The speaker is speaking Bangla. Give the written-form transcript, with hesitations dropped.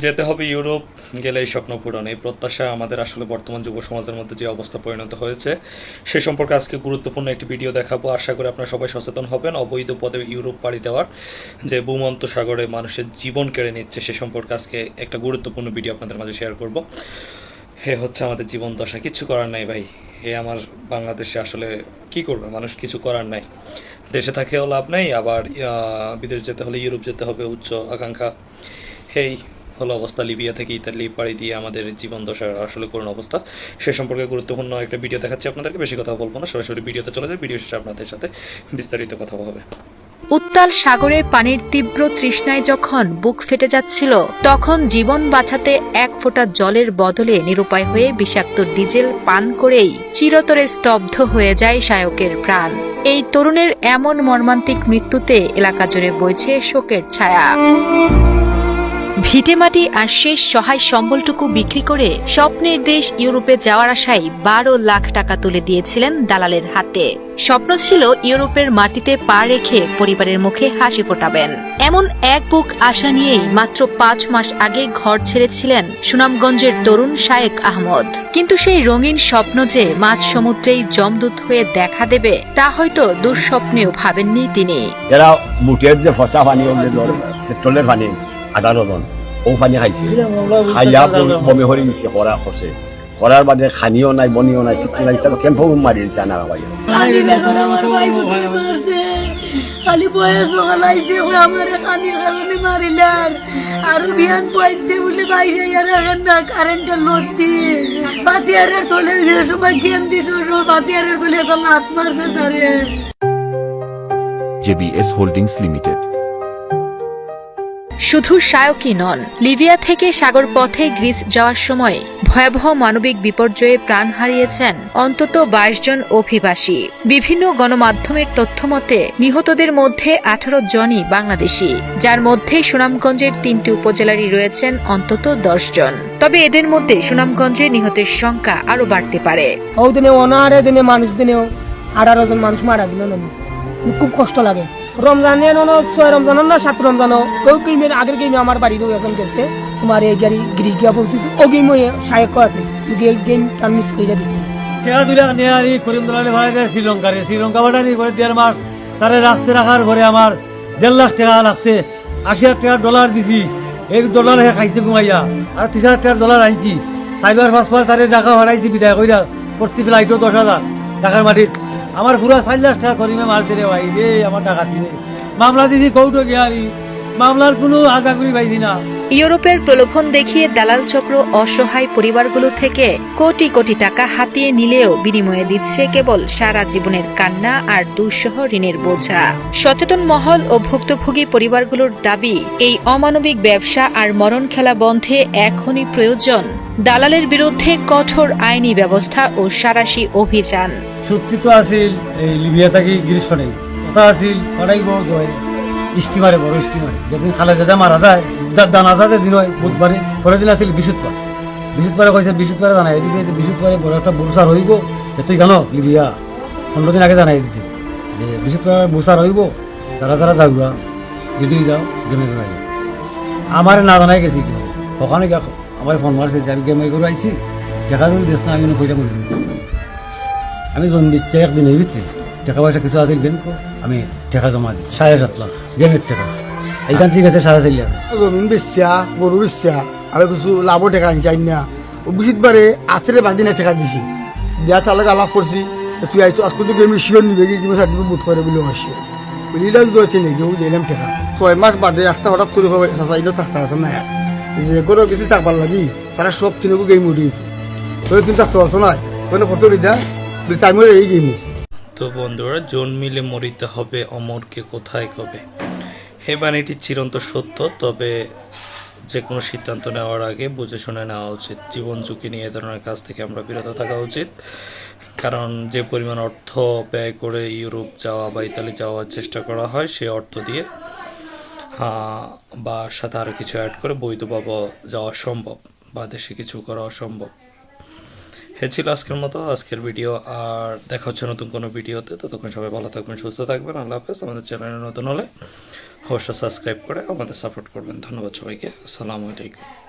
যেতে হবে ইউরোপ, গেলে এই স্বপ্ন পূরণ, এই প্রত্যাশা আমাদের আসলে বর্তমান যুব সমাজের মধ্যে যে অবস্থা পরিণত হয়েছে সে সম্পর্কে আজকে গুরুত্বপূর্ণ একটি ভিডিও দেখাবো। আশা করি আপনারা সবাই সচেতন হবেন। অবৈধ পদে ইউরোপ পাড়ি দেওয়ার যে ভূমন্ত সাগরে মানুষের জীবন কেড়ে নিচ্ছে সে সম্পর্কে আজকে একটা গুরুত্বপূর্ণ ভিডিও আপনাদের মাঝে শেয়ার করব। হে হচ্ছে আমাদের জীবন দশা, কিচ্ছু করার নাই ভাই। হে আমার বাংলাদেশে আসলে কি করবে মানুষ, কিছু করার নাই। দেশে থাকেও লাভ নেই, আবার বিদেশ যেতে হলে ইউরোপ যেতে হবে, উচ্চ আকাঙ্ক্ষা। হেই হলো অবস্থা। লিবিয়া থেকে ইতালি পাড়ি দিয়ে আমাদের জীবন দশার আসলে করুণ অবস্থা। সে সম্পর্কে গুরুত্বপূর্ণ একটা ভিডিও দেখাচ্ছি আপনাদেরকে। বেশি কথা বলবো না, সরাসরি ভিডিওতে চলে যায়। ভিডিও শেষে আপনাদের সাথে বিস্তারিত কথা হবে। উত্তাল সাগরে পানির তীব্র তৃষ্ণায় যখন বুক ফেটে যাচ্ছিল, তখন জীবন বাঁচাতে এক ফোঁটা জলের বদলে নিরুপায় হয়ে বিষাক্ত ডিজেল পান করেই চিরতরে স্তব্ধ হয়ে যায় শায়কের প্রাণ। এই তরুণের এমন মর্মান্তিক মৃত্যুতে এলাকা জুড়ে বইছে শোকের ছায়া। ভিটেমাটি আর শেষ সহায় সম্বলটুকু বিক্রি করে স্বপ্নের দেশ ইউরোপে যাওয়ার আশায় 12 লাখ টাকা তুলে দিয়েছিলেন দালালের হাতে। স্বপ্ন ছিল ইউরোপের মাটিতে পা রেখে পরিবারের মুখে হাসি ফোটাবেন। এমন এক বুক আশা নিয়েই মাত্র 5 মাস আগে ঘর ছেড়েছিলেন সুনামগঞ্জের তরুণ শায়েক আহমদ। কিন্তু সেই রঙিন স্বপ্ন যে মাঝ সমুদ্রেই জমদূত হয়ে দেখা দেবে তা হয়তো দুঃস্বপ্নেও ভাবেননি তিনি। এরা মুটের যে ফসা পানি পেট্রোলের পানি 18 জন ও পানি খাইছে, খাইয়া বমি হয়ে গেছে, করা করছে, করার বাদে খানিও নাই বনিও নাই কিছু নাই, তবে কেম্প মারি দিচ্ছে আনা ভাই। খালি বয়স লাইছে আমার কানির কারণে মারিলেন আর বিয়ান পয়তে বলে বাইরে না কারেন্টের লোড দিয়ে বাতিয়ারের তোলে সময় গেম দিস বাতিয়ারের বলে এখন হাত মারছে তারে। JBS holdings limited. শুধু শায়কই নন, লিবিয়া থেকে সাগর পথে গ্রিস যাওয়ার সময় ভয়াবহ মানবিক বিপর্যয়ে প্রাণ হারিয়েছেন অন্তত 22 জন অভিবাসী। বিভিন্ন গণমাধ্যমের তথ্যমতে নিহতদের মধ্যে 18 জনই বাংলাদেশি, যার মধ্যে সুনামগঞ্জের 3টি উপজেলারই রয়েছেন অন্তত 10 জন। তবে এদের মধ্যে সুনামগঞ্জে নিহতের সংখ্যা আরো বাড়তে পারে। দিনে অনারে দিনে মানুষ দিনেও 18 জন মানুষ মারা গেল, খুব কষ্ট লাগে। রমজানে 6 রমজান না 7 রমজানও ওই গেমের আগের গেমে আমার বাড়ির ওজন গেছে, তোমার এই গাড়ি গ্রিস গিয়া বলছিস ও গেম সায়ক আছে, এই গেম তার মিস করে দিছে। টাকা দুই লাখ নিয়ে আনি করিম দলালে ভাড়া দেয় শ্রীলঙ্কা বাটানি করে 1.5 মাস তারে রাখার পরে আমার 1.5 লাখ টাকা লাগছে। 80,000 টাকা ডলার দিছি, এই ডলার খাইছে ঘুমাইয়া, আর 30,000 টাকা ডলার আনছি। 4-5 তারে টাকা ভাড়াইছি বিদায় কইরা, প্রতি ফ্লাইটও 10,000 টাকার মাটির। আমার পুরা 4 লাখ টাকা করিমে মারছে রে ভাই রে, আমার টাকা দিনে মামলা দিছি কৌটো গিয়ারি, মামলার কোনো আগাগুড়ি পাইছি না। ইউরোপের প্রলোভন দেখিয়ে দালাল চক্র অসহায় পরিবারগুলো থেকে কোটি কোটি টাকা হাতিয়ে নিলেও বিনিময়ে দিচ্ছে কেবল সারা জীবনের কান্না আর দুঃসহ ঋণের বোঝা। সচেতন মহল ও ভুক্তভোগী পরিবারগুলোর দাবি, এই অমানবিক ব্যবসা আর মরণ খেলা বন্ধে এখনই প্রয়োজন দালালের বিরুদ্ধে কঠোর আইনি ব্যবস্থা ও সাঁড়াশি অভিযান। চুক্তি তো আছিল এই লিবিয়া থেকে গ্রিস পাঠাই, কথা আছিল পাঠাইব স্টিমারে, বড় স্টিমারে। যেদিন খালেদা জিয়া মারা যায় জানাজা যেদিন হয় বুধবারে, পরের দিন আছিল বৃহস্পতিবারে কইছে, বৃহস্পতিবারে জানাই দিছে যে বৃহস্পতিবারে বড় একটা বুসার হইব। তুই জানো লিবিয়া 15 দিন আগে জানাই দিছে যে বৃহস্পতিবারে বুসার হইব, যারা যারা যাওয়া রেডি যাও গেমে করে। আমার না জানাই গেছি কি ওখানে গিয়া আমার ফোন মারছে যে আমি গেমে করে আইছি, দেখা যদি দেশ না আমি পয়সা করে দিই। আমি জন দিচ্ছি একদিন এই দিচ্ছি, টাকা পয়সা কিছু আছে ব্যাংক, আমি টাকা জমা দিচ্ছি 7.5 লাখ গেমের টাকা। এইখান থেকে আছে 4.5 লাখ। জমিন বেচা গরু বেচা আর কিছু লাভও টাকা আনচাই না। ও বিশিতবারে আসলে বাদিনে টাকা দিছি, দিয়া তার লাগে আলাপ করছি, তুই আইছো আজকে তো গেমি শিওর নিবে কি কিংবা সার্টিফিকেট বুট করে বলে আসছে বুঝলিটা যদি হচ্ছে নাকি ও দিলাম টাকা। 6 মাস বাদে রাস্তা হঠাৎ করে চাইলেও থাকতে পারতো না, যে গরু কিছু থাকবার লাগি তারা সব চিনকু গেম উঠে দিত, তুমি থাকতে পারতো না কোনো ফটো দিদা টাইম এই গেম। তো বন্ধুরা, জন্মিলে মরিতে হবে, অমরকে কোথায় কবে। হে বাণীটি চিরন্ত সত্য, তবে যে কোনো সিদ্ধান্ত নেওয়ার আগে বুঝে শুনে নেওয়া উচিত। জীবন ঝুঁকি নিয়ে এ ধরনের কাজ থেকে আমরা বিরত থাকা উচিত, কারণ যে পরিমাণ অর্থ ব্যয় করে ইউরোপ যাওয়া বা ইতালি যাওয়ার চেষ্টা করা হয়, সেই অর্থ দিয়ে বা সাথে আরও কিছু অ্যাড করে বৈধভাবে যাওয়া সম্ভব বা দেশে কিছু করা অসম্ভব। ছিল আজকের মতো আজকের ভিডিও, আর দেখা হচ্ছে নতুন কোনো ভিডিওতে। ততক্ষণ সবাই ভালো থাকবেন, সুস্থ থাকবেন। আল্লাহ হাফেজ। আমাদের চ্যানেলে নতুন হলে অবশ্যই সাবস্ক্রাইব করে আমাদের সাপোর্ট করবেন। ধন্যবাদ সবাইকে। আসসালামু আলাইকুম।